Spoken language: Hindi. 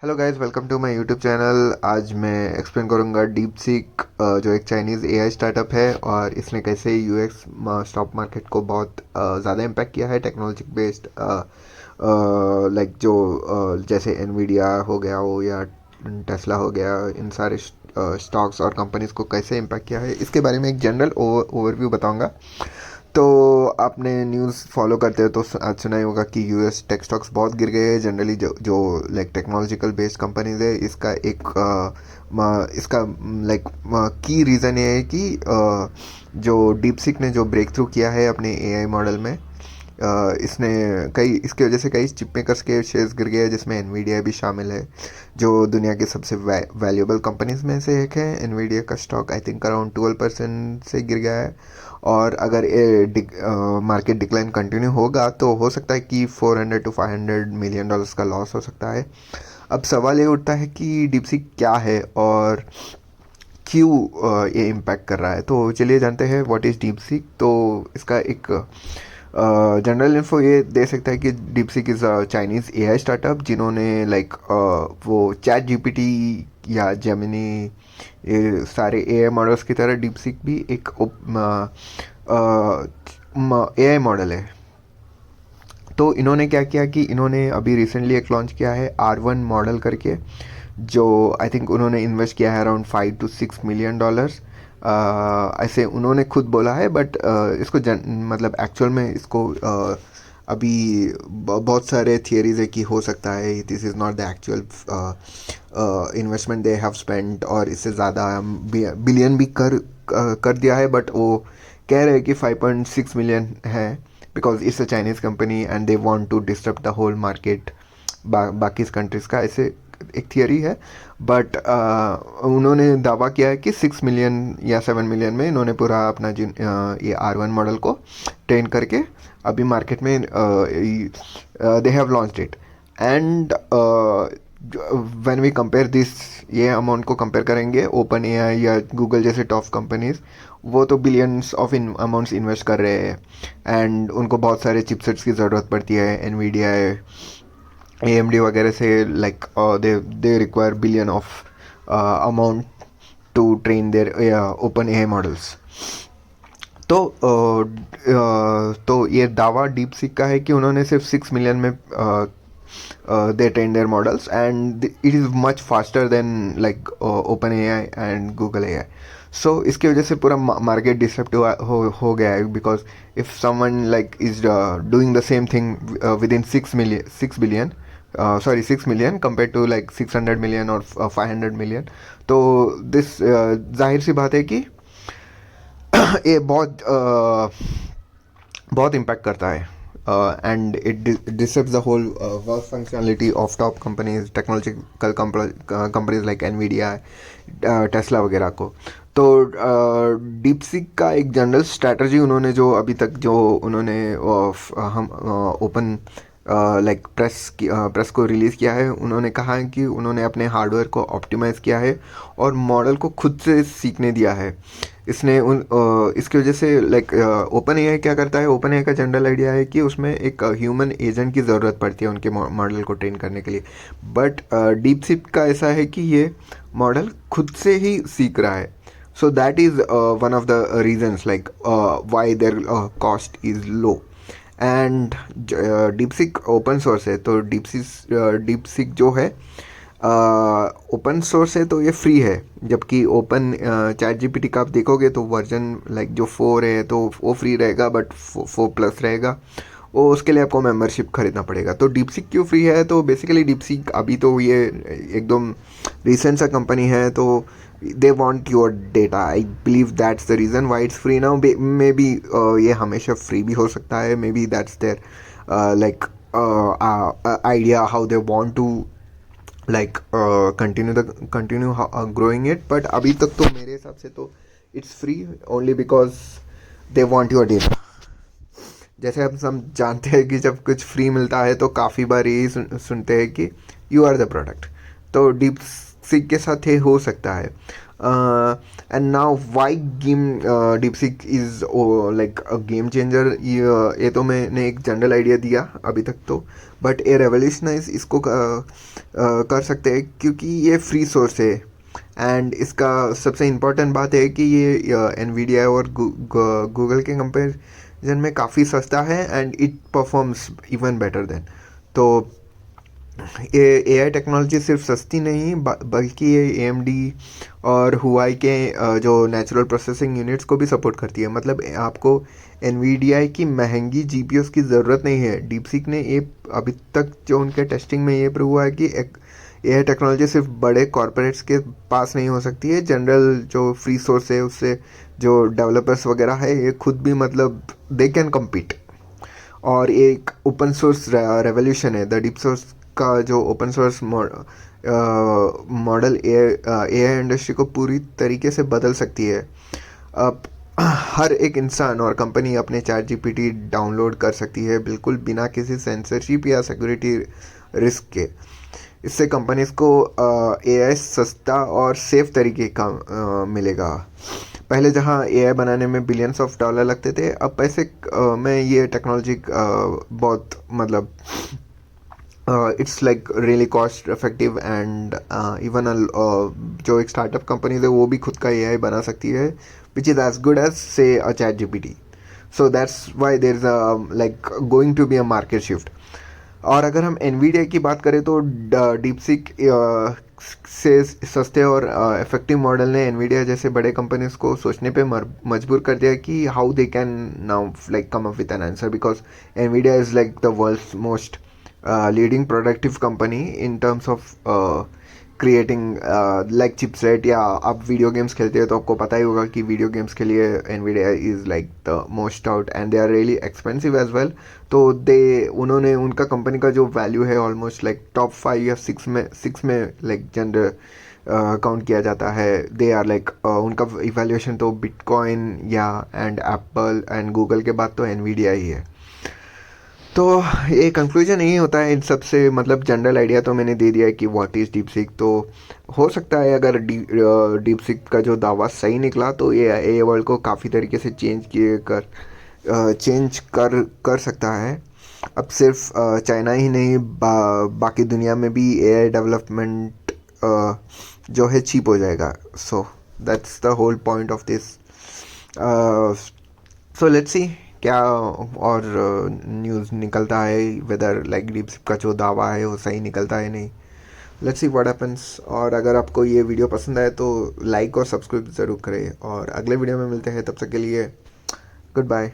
Hello guys, welcome to my YouTube channel. आज मैं एक्सप्लेन करूंगा डीप सीक, जो एक चाइनीज़ एआई स्टार्टअप है और इसने कैसे यूएक्स स्टॉक मार्केट को बहुत ज़्यादा इम्पैक्ट किया है। टेक्नोलॉजी बेस्ड लाइक जो जैसे एनवीडिया हो गया हो या टेस्ला हो गया, इन सारे स्टॉक्स और कंपनीज को कैसे इम्पैक्ट किया है, इसके बारे में एक जनरल ओवरव्यू बताऊंगा। तो आपने न्यूज़ फॉलो करते हो तो आज सुना ही होगा कि यूएस टेक स्टॉक्स बहुत गिर गए हैं। जनरली जो लाइक टेक्नोलॉजिकल बेस्ड कंपनीज है, इसका एक इसका लाइक की रीज़न ये है कि जो डीपसीक ने जो ब्रेक थ्रू किया है अपने एआई मॉडल में, इसने कई इसकी वजह से कई चिप मेकर्स के शेयर्स गिर गए हैं, जिसमें एनवीडिया भी शामिल है, जो दुनिया की सबसे वैल्यूएबल कंपनीज में से एक है। एनवीडिया का स्टॉक आई थिंक अराउंड 12% से गिर गया है। और अगर मार्केट डिक्लाइन कंटिन्यू होगा तो हो सकता है कि 400 to 500 मिलियन डॉलर्स का लॉस हो सकता है। अब सवाल ये उठता है कि डीपसीक क्या है और क्यों ये इम्पैक्ट कर रहा है। तो चलिए जानते हैं व्हाट इज़ डीपसीक। तो इसका एक जनरल इन्फो ये दे सकता है कि DeepSeek is Chinese AI startup, जिन्होंने लाइक वो चैट जीपीटी या जेमिनी, ये सारे एआई मॉडल्स की तरह डीपसीक भी एक एआई मॉडल है। तो इन्होंने क्या किया कि इन्होंने अभी रिसेंटली एक लॉन्च किया है R1 मॉडल करके, जो आई थिंक उन्होंने इन्वेस्ट किया है अराउंड 5 to 6 मिलियन डॉलर्स। ऐसे उन्होंने खुद बोला है, बट इसको मतलब एक्चुअल में इसको अभी बहुत सारे थियरीज है कि हो सकता है this is not the actual investment they have spent, और इससे ज़्यादा बिलियन भी कर दिया है। बट वो कह रहे हैं कि 5.6 मिलियन है, because it's a Chinese company and they want to disturb the whole market बाकी कंट्रीज़ का, ऐसे एक थियरी है। बट उन्होंने दावा किया है कि 6 मिलियन या 7 मिलियन में इन्होंने पूरा अपना ये R1 मॉडल को ट्रेन करके अभी मार्केट में they have launched it. And when we compare this, ये अमाउंट को कंपेयर करेंगे ओपन एआई या गूगल जैसे टॉप कंपनीज, वो तो बिलियंस ऑफ अमाउंट्स इन्वेस्ट कर रहे हैं एंड उनको बहुत सारे चिपसेट्स की ज़रूरत पड़ती है। एनवीडिया है, AMD वगैरह से, like they require billion of amount to train their OpenAI models. तो ये दावा डीप सीक का है कि उन्होंने सिर्फ 6 मिलियन में they train their models and it is much faster than like open AI and Google AI. So इसकी वजह से पूरा मार्केट डिसरप्टिव हो गया है, because if someone like is doing the same thing within 6 billion, sorry 6 million compare to like 600 million और 500 मिलियन, तो दिस जाहिर सी बात है कि ये बहुत इम्पैक्ट करता है and it disturbs the whole work functionality of top companies, technological companies like Nvidia, Tesla वगैरह को। तो डीपसीक का एक जनरल स्ट्रैटेजी उन्होंने जो अभी तक जो उन्होंने हम ओपन लाइक प्रेस को रिलीज़ किया है, उन्होंने कहा है कि उन्होंने अपने हार्डवेयर को ऑप्टिमाइज़ किया है और मॉडल को खुद से सीखने दिया है। इसने इसकी वजह से लाइक ओपन एआई क्या करता है, ओपन एआई का जनरल आइडिया है कि उसमें एक ह्यूमन एजेंट की ज़रूरत पड़ती है उनके मॉडल को ट्रेन करने के लिए। बट डीपसीक का ऐसा है कि ये मॉडल खुद से ही सीख रहा है। So that is one of the reasons like why their cost is low. And DeepSeek open source है, तो डीपसीक जो है ओपन सोर्स है तो ये फ्री है। जबकि ओपन चैट जीपीटी का आप देखोगे तो वर्जन लाइक जो 4 है तो वो फ्री रहेगा, बट 4+ रहेगा, वो उसके लिए आपको मेंबरशिप खरीदना पड़ेगा। तो डीपसीक क्यों फ्री है, तो बेसिकली डीपसीक अभी तो ये एकदम रिसेंट सा कंपनी है, तो they want your data. I believe that's the reason why it's free now. Maybe ये हमेशा फ्री भी हो सकता है, maybe that's their like idea how they want to like continue growing it. But अभी तक तो मेरे हिसाब से तो it's free only because they want your data. जैसे हम जानते हैं कि जब कुछ फ्री मिलता है तो काफ़ी बार यही सुनते हैं कि यू आर द प्रोडक्ट। तो डीप सीक के साथ ये हो सकता है। And now why game DeepSeek is like a game changer, ये तो मैंने एक जनरल आइडिया दिया अभी तक तो, बट ये रेवोल्यूशनाइज इसको कर सकते हैं क्योंकि ये फ्री सोर्स है। एंड इसका सबसे इम्पोर्टेंट बात है कि ये एनवीडिया और गूगल के कंपेरिजन में काफ़ी सस्ता है and it performs even better than. तो ये एआई टेक्नोलॉजी सिर्फ सस्ती नहीं बल्कि ये एएमडी और हुआई के जो नेचुरल प्रोसेसिंग यूनिट्स को भी सपोर्ट करती है। मतलब आपको एनवीडिया की महंगी जीपीयूस की ज़रूरत नहीं है। डीपसीक ने ये अभी तक जो उनके टेस्टिंग में ये प्रूव हुआ है कि एआई टेक्नोलॉजी सिर्फ बड़े कॉरपोरेट्स के पास नहीं हो सकती है, जनरल जो फ्री सोर्स है उससे जो डेवलपर्स वगैरह है ये खुद भी मतलब दे कैन कम्पीट। और एक ओपन सोर्स रेवोल्यूशन है। द डीप सोर्स का जो open source model AI industry को पूरी तरीके से बदल सकती है। अब हर एक इंसान और कंपनी अपने चैट जीपीटी डाउनलोड कर सकती है बिल्कुल बिना किसी सेंसरशिप या सिक्योरिटी रिस्क के। इससे कंपनीज को एआई सस्ता और सेफ तरीके का मिलेगा। पहले जहाँ एआई बनाने में बिलियंस ऑफ डॉलर लगते थे, अब पैसे में ये टेक्नोलॉजी बहुत मतलब it's like really cost effective and even जो एक स्टार्टअप कंपनीज है वो भी खुद का एआई बना सकती है which is as good as से a ChatGPT. So that's why there is like going to be a market shift. और अगर हम एनवीडिया की बात करें तो डीपसीक से सस्ते और इफेक्टिव मॉडल ने एनवीडिया जैसे बड़े कंपनीज को सोचने पे मजबूर कर दिया कि how they can now like come up with an answer, because Nvidia is like the world's most leading productive company in terms of creating like chipset. या आप वीडियो गेम्स खेलते हो तो आपको पता ही होगा कि वीडियो गेम्स के लिए Nvidia is like the most out and they are really expensive as well. तो उन्होंने उनका कंपनी का जो वैल्यू है ऑलमोस्ट लाइक टॉप 5 या 6 में लाइक जनरल काउंट किया जाता है। दे आर लाइक उनका इवैल्यूएशन तो बिटकॉइन या एंड एप्पल एंड गूगल के बाद तो एनवीडिया ही है। तो ये कंक्लूजन यही होता है इन सब से। मतलब जनरल आइडिया तो मैंने दे दिया है कि व्हाट इज़ डीप सीक। तो हो सकता है अगर डीप सीक का जो दावा सही निकला तो ये वर्ल्ड को काफ़ी तरीके से चेंज कर सकता है। अब सिर्फ चाइना ही नहीं बाकी दुनिया में भी एआई डेवलपमेंट जो है चीप हो जाएगा। So that's the whole point of this. So let's see क्या और न्यूज़ निकलता है, वेदर लाइक डीपसीक का जो दावा है वो सही निकलता है नहीं। Let's see what happens. और अगर आपको ये वीडियो पसंद आए तो लाइक और सब्सक्राइब ज़रूर करें और अगले वीडियो में मिलते हैं। तब तक के लिए गुड बाय।